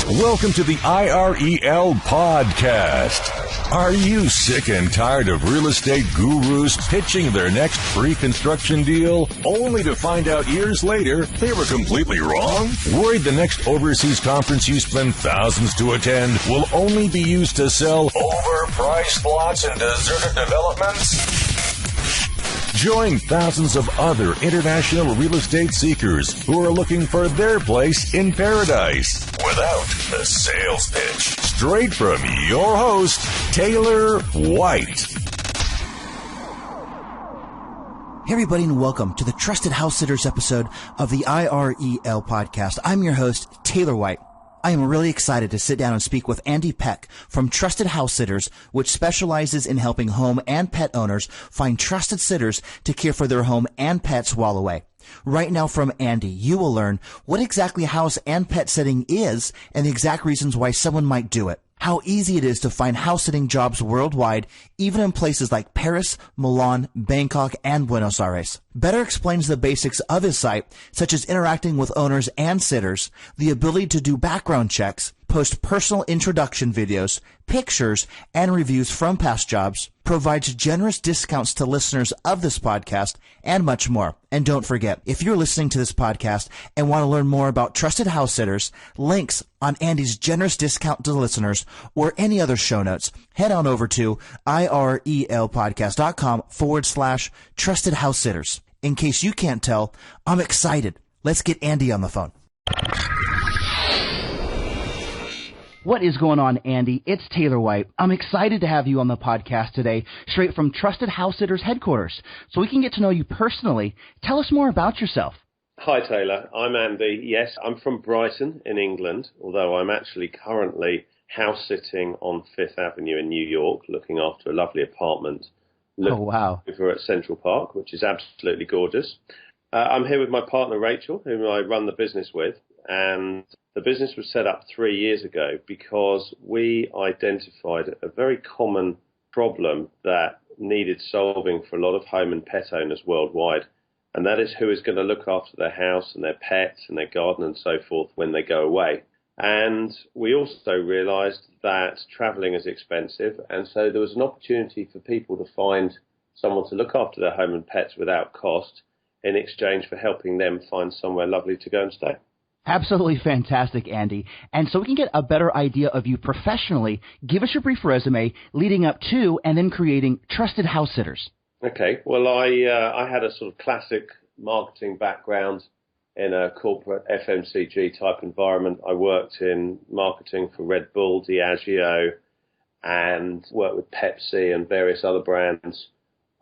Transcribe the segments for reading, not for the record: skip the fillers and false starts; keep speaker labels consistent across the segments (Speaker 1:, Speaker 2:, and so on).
Speaker 1: Welcome to the IREL podcast. Are you sick and tired of real estate gurus pitching their next free construction deal only to find out years later they were completely wrong? Worried the next overseas conference you spend thousands to attend will only be used to sell overpriced lots in deserted developments? Join thousands of other international real estate seekers who are looking for their place in paradise without the sales pitch. Straight from your host, Taylor White.
Speaker 2: Hey everybody, and welcome to the Trusted House Sitters episode of the IREL podcast. I'm your host, Taylor White. I am really excited to sit down and speak with Andy Peck from Trusted House Sitters, which specializes in helping home and pet owners find trusted sitters to care for their home and pets while away. Right now from Andy, you will learn what exactly house and pet sitting is and the exact reasons why someone might do it. How easy it is to find house sitting jobs worldwide, even in places like Paris, Milan, Bangkok, and Buenos Aires. Better explains the basics of his site, such as interacting with owners and sitters, the ability to do background checks, post personal introduction videos, pictures, and reviews from past jobs, provides generous discounts to listeners of this podcast, and much more. And don't forget, if you're listening to this podcast and want to learn more about Trusted House Sitters, links on Andy's generous discount to listeners, or any other show notes, head on over to irelpodcast.com/Trusted House Sitters. In case you can't tell, I'm excited. Let's get Andy on the phone. What is going on, Andy? It's Taylor White. I'm excited to have you on the podcast today, straight from Trusted House Sitters headquarters, so we can get to know you personally. Tell us more about yourself.
Speaker 3: Hi, Taylor. I'm Andy. Yes, I'm from Brighton in England, although I'm actually currently house sitting on Fifth Avenue in New York, looking after a lovely apartment.
Speaker 2: Wow.
Speaker 3: Over at Central Park, which is absolutely gorgeous. I'm here with my partner, Rachel, whom I run the business with, and the business was set up 3 years ago because we identified a very common problem that needed solving for a lot of home and pet owners worldwide, and that is who is going to look after their house and their pets and their garden and so forth when they go away. And we also realized that traveling is expensive, and so there was an opportunity for people to find someone to look after their home and pets without cost in exchange for helping them find somewhere lovely to go and stay.
Speaker 2: Absolutely fantastic, Andy. And so we can get a better idea of you professionally, give us your brief resume leading up to and then creating Trusted House Sitters.
Speaker 3: Okay. Well, I had a sort of classic marketing background in a corporate FMCG type environment. I worked in marketing for Red Bull, Diageo, and worked with Pepsi and various other brands.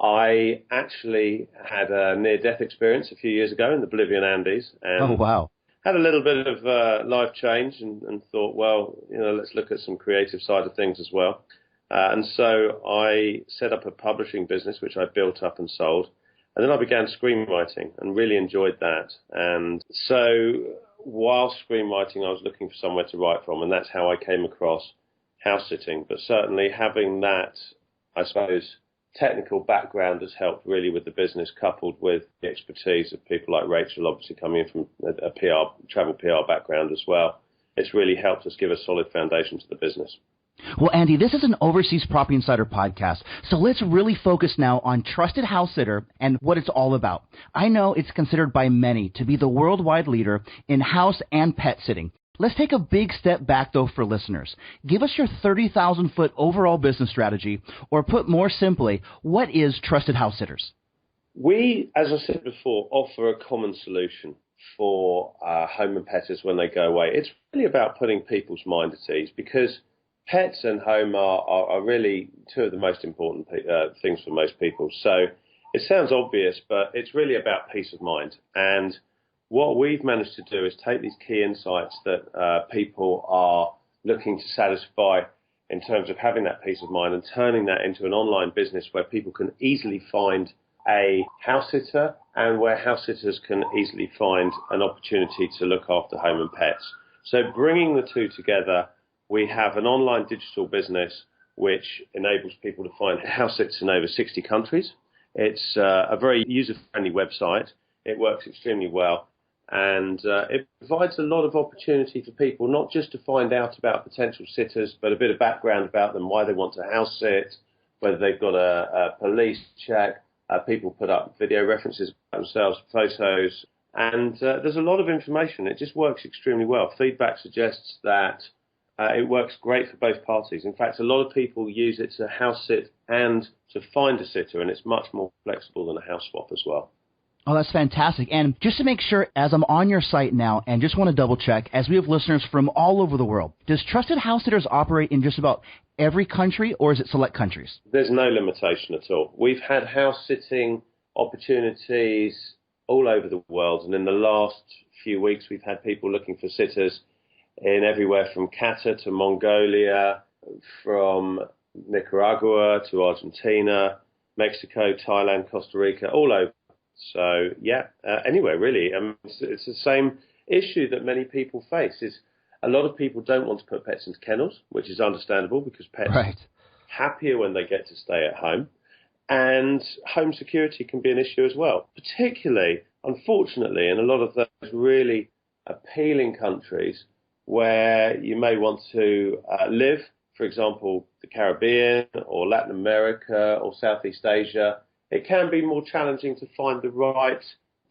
Speaker 3: I actually had a near-death experience a few years ago in the Bolivian Andes. And
Speaker 2: oh, wow.
Speaker 3: Had a little bit of life change and thought, well, let's look at some creative side of things as well. And so I set up a publishing business, which I built up and sold. And then I began screenwriting and really enjoyed that. And so while screenwriting, I was looking for somewhere to write from, and that's how I came across house sitting. But certainly having that, I suppose, technical background has helped really with the business, coupled with the expertise of people like Rachel, obviously coming in from a travel PR background as well. It's really helped us give a solid foundation to the business.
Speaker 2: Well, Andy, this is an Overseas Property Insider podcast, so let's really focus now on Trusted House Sitter and what it's all about. I know it's considered by many to be the worldwide leader in house and pet sitting. Let's take a big step back, though, for listeners. Give us your 30,000-foot overall business strategy, or put more simply, what is Trusted House Sitters?
Speaker 3: We, as I said before, offer a common solution for home and petters when they go away. It's really about putting people's mind at ease, because pets and home are really two of the most important things for most people. So it sounds obvious, but it's really about peace of mind. And what we've managed to do is take these key insights that people are looking to satisfy in terms of having that peace of mind and turning that into an online business where people can easily find a house sitter and where house sitters can easily find an opportunity to look after home and pets. So bringing the two together, we have an online digital business which enables people to find house sitters in over 60 countries. It's a very user-friendly website. It works extremely well. And it provides a lot of opportunity for people, not just to find out about potential sitters, but a bit of background about them, why they want to house sit, whether they've got a police check. People put up video references about themselves, photos, and there's a lot of information. It just works extremely well. Feedback suggests that it works great for both parties. In fact, a lot of people use it to house sit and to find a sitter, and it's much more flexible than a house swap as well.
Speaker 2: Oh, that's fantastic. And just to make sure, as I'm on your site now, and just want to double check, as we have listeners from all over the world, does Trusted House Sitters operate in just about every country, or is it select countries?
Speaker 3: There's no limitation at all. We've had house sitting opportunities all over the world, and in the last few weeks we've had people looking for sitters in everywhere from Qatar to Mongolia, from Nicaragua to Argentina, Mexico, Thailand, Costa Rica, all over. So, anywhere really. It's the same issue that many people face. Is a lot of people don't want to put pets into kennels, which is understandable because pets are happier when they get to stay at home. And home security can be an issue as well, particularly, unfortunately, in a lot of those really appealing countries where you may want to live, for example, the Caribbean or Latin America or Southeast Asia. It can be more challenging to find the right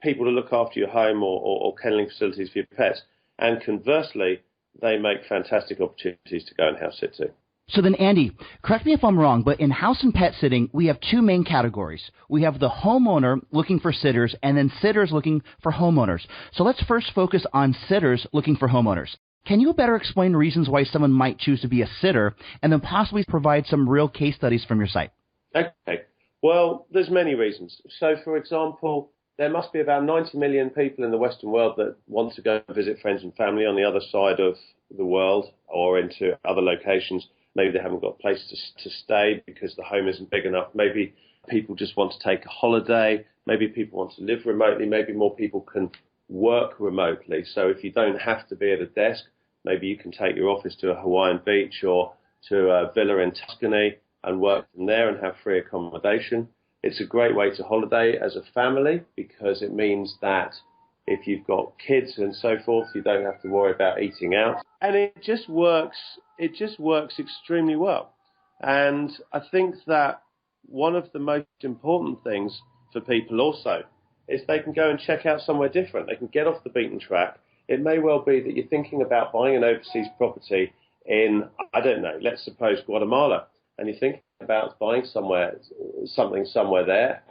Speaker 3: people to look after your home or kennelling facilities for your pets. And conversely, they make fantastic opportunities to go and house sit to.
Speaker 2: So then, Andy, correct me if I'm wrong, but in house and pet sitting, we have two main categories. We have the homeowner looking for sitters and then sitters looking for homeowners. So let's first focus on sitters looking for homeowners. Can you better explain reasons why someone might choose to be a sitter and then possibly provide some real case studies from your site?
Speaker 3: Okay. Well, there's many reasons. So, for example, there must be about 90 million people in the Western world that want to go and visit friends and family on the other side of the world or into other locations. Maybe they haven't got a place to stay because the home isn't big enough. Maybe people just want to take a holiday. Maybe people want to live remotely. Maybe more people can work remotely. So if you don't have to be at a desk, maybe you can take your office to a Hawaiian beach or to a villa in Tuscany and work from there and have free accommodation. It's a great way to holiday as a family because it means that if you've got kids and so forth, you don't have to worry about eating out. And it just works extremely well. And I think that one of the most important things for people also is they can go and check out somewhere different. They can get off the beaten track. It may well be that you're thinking about buying an overseas property in, I don't know, let's suppose Guatemala, and you're thinking about buying something somewhere there,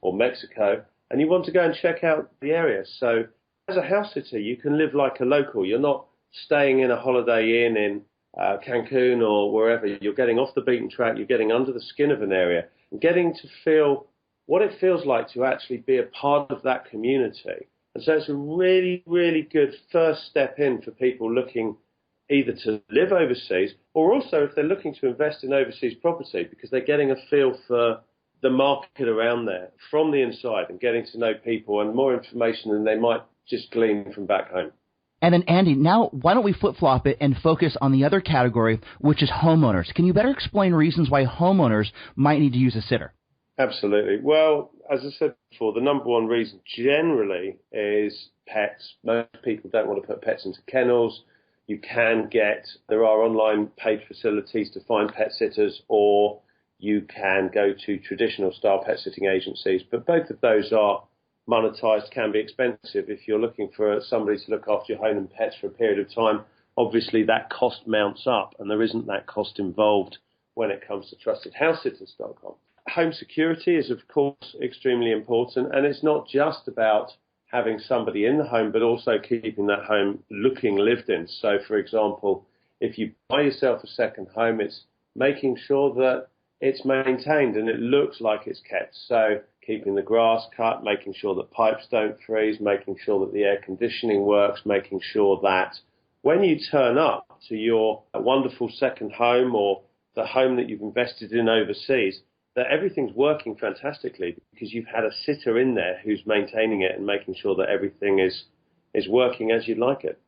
Speaker 3: or Mexico, and you want to go and check out the area. So as a house sitter, you can live like a local. You're not staying in a holiday inn in Cancun or wherever. You're getting off the beaten track. You're getting under the skin of an area and getting to feel what it feels like to actually be a part of that community. And so it's a really, really good first step in for people looking either to live overseas or also if they're looking to invest in overseas property because they're getting a feel for the market around there from the inside and getting to know people and more information than they might just glean from back home.
Speaker 2: And then, Andy, now why don't we flip-flop it and focus on the other category, which is homeowners. Can you better explain reasons why homeowners might need to use a sitter?
Speaker 3: Absolutely. Well, as I said before, the number one reason generally is pets. Most people don't want to put pets into kennels. There are online paid facilities to find pet sitters, or you can go to traditional style pet sitting agencies. But both of those are monetized, can be expensive. If you're looking for somebody to look after your home and pets for a period of time, obviously that cost mounts up, and there isn't that cost involved when it comes to trustedhousesitters.com. Home security is, of course, extremely important, and it's not just about having somebody in the home, but also keeping that home looking lived in. So, for example, if you buy yourself a second home, it's making sure that it's maintained and it looks like it's kept. So keeping the grass cut, making sure that pipes don't freeze, making sure that the air conditioning works, making sure that when you turn up to your wonderful second home or the home that you've invested in overseas, that everything's working fantastically because you've had a sitter in there who's maintaining it and making sure that everything is working as you'd like it.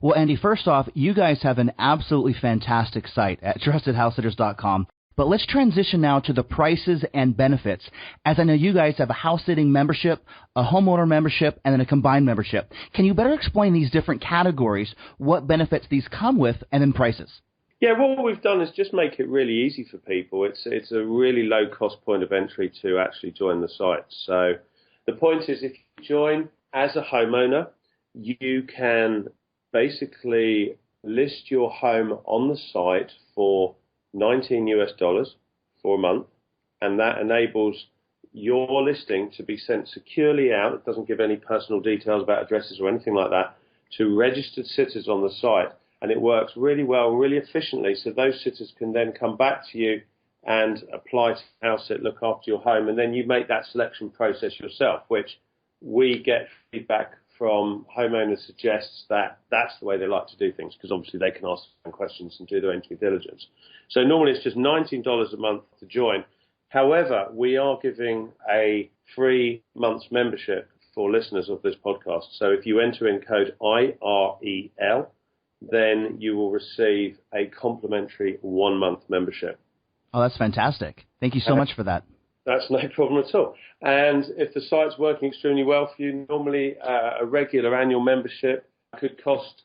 Speaker 2: Well, Andy, first off, you guys have an absolutely fantastic site at trustedhousesitters.com. But let's transition now to the prices and benefits, as I know you guys have a house-sitting membership, a homeowner membership, and then a combined membership. Can you better explain these different categories, what benefits these come with, and then prices?
Speaker 3: Yeah, what we've done is just make it really easy for people. It's a really low-cost point of entry to actually join the site. So the point is, if you join as a homeowner, you can basically list your home on the site for $19 for a month, and that enables your listing to be sent securely out. It doesn't give any personal details about addresses or anything like that to registered sitters on the site, and it works really well, really efficiently, so those sitters can then come back to you and apply to house it, look after your home, and then you make that selection process yourself, which we get feedback from homeowners suggests that that's the way they like to do things, because obviously they can ask questions and do their own due diligence. So normally it's just $19 a month to join. However, we are giving a free month's membership for listeners of this podcast. So if you enter in code IREL, then you will receive a complimentary 1-month membership.
Speaker 2: Oh, that's fantastic. Thank you so much for that.
Speaker 3: That's no problem at all. And if the site's working extremely well for you, normally a regular annual membership could cost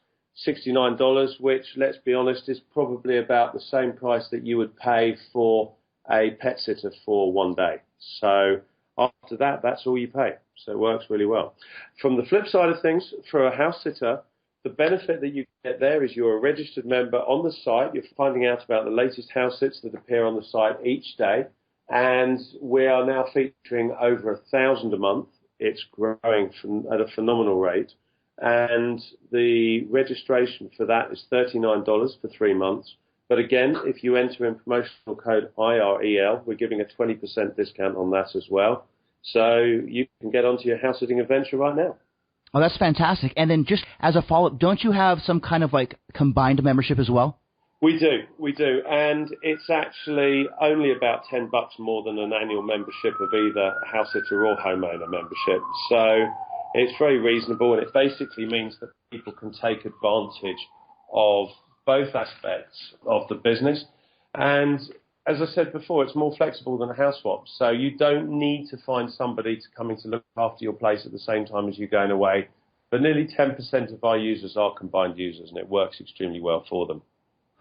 Speaker 3: $69, which, let's be honest, is probably about the same price that you would pay for a pet sitter for one day. So after that, that's all you pay. So it works really well. From the flip side of things, for a house sitter, the benefit that you get there is you're a registered member on the site. You're finding out about the latest house sits that appear on the site each day. And we are now featuring over 1,000 a month. It's growing at a phenomenal rate. And the registration for that is $39 for 3 months. But again, if you enter in promotional code IREL, we're giving a 20% discount on that as well. So you can get onto your house sitting adventure right now.
Speaker 2: Oh, that's fantastic. And then just as a follow-up, don't you have some kind of like combined membership as well?
Speaker 3: We do, and it's actually only about $10 more than an annual membership of either a house sitter or homeowner membership. So it's very reasonable, and it basically means that people can take advantage of both aspects of the business. And as I said before, it's more flexible than a house swap. So you don't need to find somebody to come in to look after your place at the same time as you're going away. But nearly 10% of our users are combined users, and it works extremely well for them.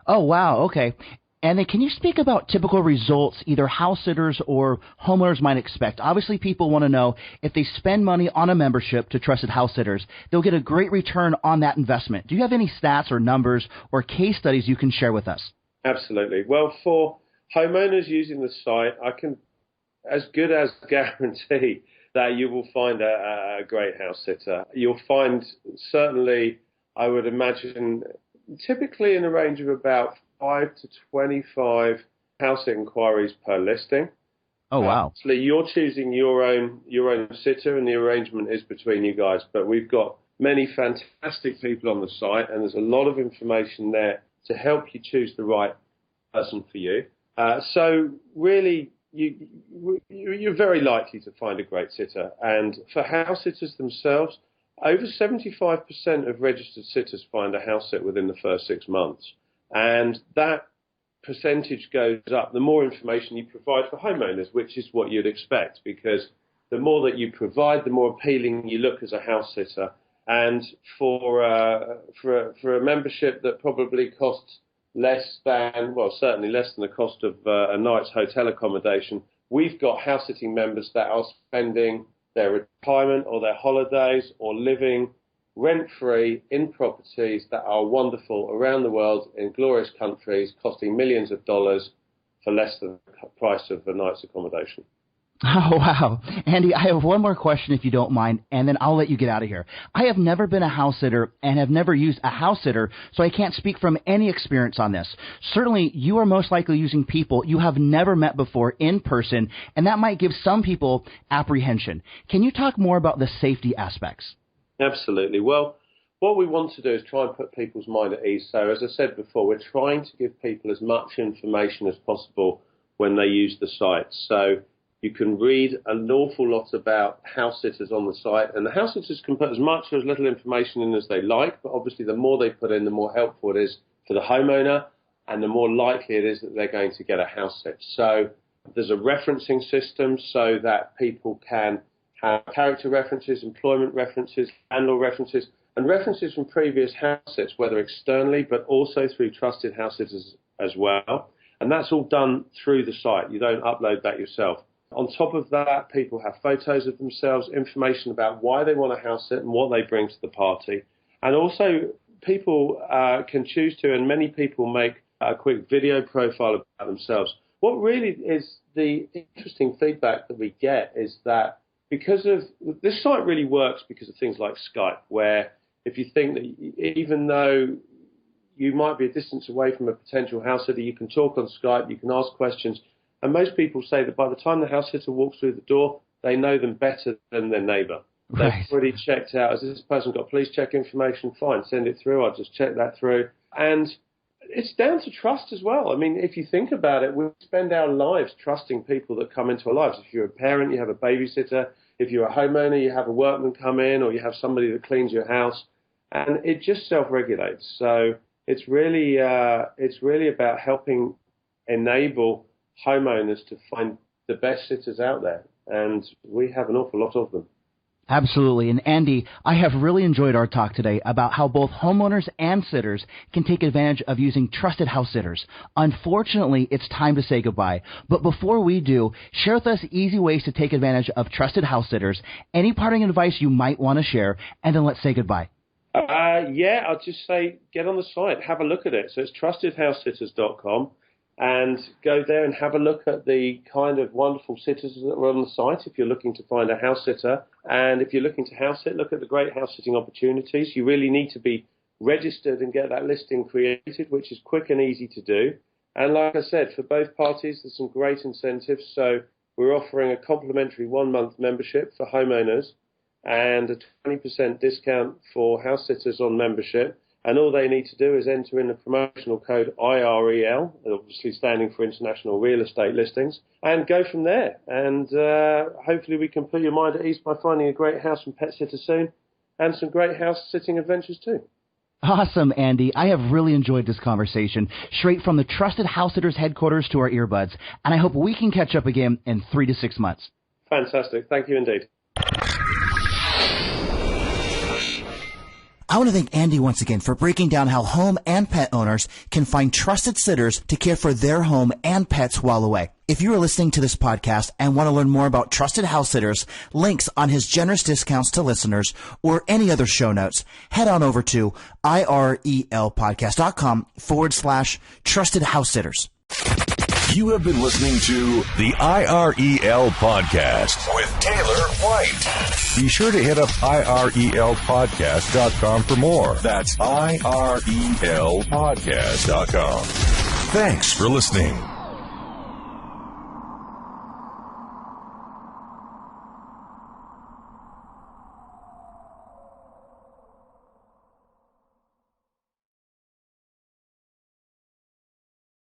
Speaker 2: Oh, wow. Okay. And then can you speak about typical results either house sitters or homeowners might expect? Obviously, people want to know if they spend money on a membership to Trusted House Sitters, they'll get a great return on that investment. Do you have any stats or numbers or case studies you can share with us?
Speaker 3: Absolutely. Well, for homeowners using the site, I can as good as guarantee that you will find a great house sitter. You'll find certainly, I would imagine, typically in the range of about 5 to 25 house inquiries per listing.
Speaker 2: Oh, wow.
Speaker 3: So you're choosing your own sitter, and the arrangement is between you guys. But we've got many fantastic people on the site, and there's a lot of information there to help you choose the right person for you. So really, you're very likely to find a great sitter. And for house sitters themselves, over 75% of registered sitters find a house sit within the first 6 months. And that percentage goes up the more information you provide for homeowners, which is what you'd expect, because the more that you provide, the more appealing you look as a house sitter. And for a membership that probably costs less than, well, certainly less than the cost of a night's hotel accommodation, we've got house sitting members that are spending their retirement or their holidays or living rent-free in properties that are wonderful around the world in glorious countries, costing millions of dollars for less than the price of a night's accommodation.
Speaker 2: Oh, wow. Andy, I have one more question if you don't mind, and then I'll let you get out of here. I have never been a house sitter and have never used a house sitter, so I can't speak from any experience on this. Certainly, you are most likely using people you have never met before in person, and that might give some people apprehension. Can you talk more about the safety aspects?
Speaker 3: Absolutely. Well, what we want to do is try and put people's mind at ease. So, as I said before, we're trying to give people as much information as possible when they use the site. So you can read an awful lot about house sitters on the site, and the house sitters can put as much or as little information in as they like, but obviously the more they put in, the more helpful it is for the homeowner and the more likely it is that they're going to get a house sit. So there's a referencing system so that people can have character references, employment references, landlord references, and references from previous house sits, whether externally but also through trusted house sitters as well. And that's all done through the site. You don't upload that yourself. On top of that, people have photos of themselves, information about why they want a house sit and what they bring to the party. And also, people can choose to, and many people make a quick video profile about themselves. What really is the interesting feedback that we get is that because of this site really works because of things like Skype, where if you think that even though you might be a distance away from a potential house sitter, you can talk on Skype, you can ask questions. And most people say that by the time the house sitter walks through the door, they know them better than their neighbour. Right. They've already checked out, has this person got police check information? Fine, send it through, I'll just check that through. And it's down to trust as well. I mean, if you think about it, we spend our lives trusting people that come into our lives. If you're a parent, you have a babysitter. If you're a homeowner, you have a workman come in, or you have somebody that cleans your house. And it just self-regulates. So it's really about helping enable homeowners to find the best sitters out there, and we have an awful lot of them.
Speaker 2: Absolutely. And Andy, I have really enjoyed our talk today about how both homeowners and sitters can take advantage of using trusted house sitters. Unfortunately, it's time to say goodbye. But before we do, share with us easy ways to take advantage of trusted house sitters, any parting advice you might want to share, and then let's say goodbye.
Speaker 3: I'll just say get on the site, have a look at it. So it's trustedhousesitters.com. And go there and have a look at the kind of wonderful sitters that are on the site if you're looking to find a house sitter. And if you're looking to house sit, look at the great house sitting opportunities. You really need to be registered and get that listing created, which is quick and easy to do. And like I said, for both parties, there's some great incentives. So we're offering a complimentary 1-month membership for homeowners and a 20% discount for house sitters on membership. And all they need to do is enter in the promotional code IREL, obviously standing for International Real Estate Listings, and go from there. And hopefully we can put your mind at ease by finding a great house and pet sitter soon, and some great house sitting adventures too.
Speaker 2: Awesome, Andy. I have really enjoyed this conversation, straight from the Trusted House Sitters headquarters to our earbuds, and I hope we can catch up again in 3 to 6 months.
Speaker 3: Fantastic. Thank you indeed.
Speaker 2: I want to thank Andy once again for breaking down how home and pet owners can find trusted sitters to care for their home and pets while away. If you are listening to this podcast and want to learn more about trusted house sitters, links on his generous discounts to listeners, or any other show notes, head on over to irelpodcast.com/trusted house sitters.
Speaker 1: You have been listening to the IREL Podcast with Taylor White. Be sure to hit up irelpodcast.com for more. That's irelpodcast.com. Thanks for listening.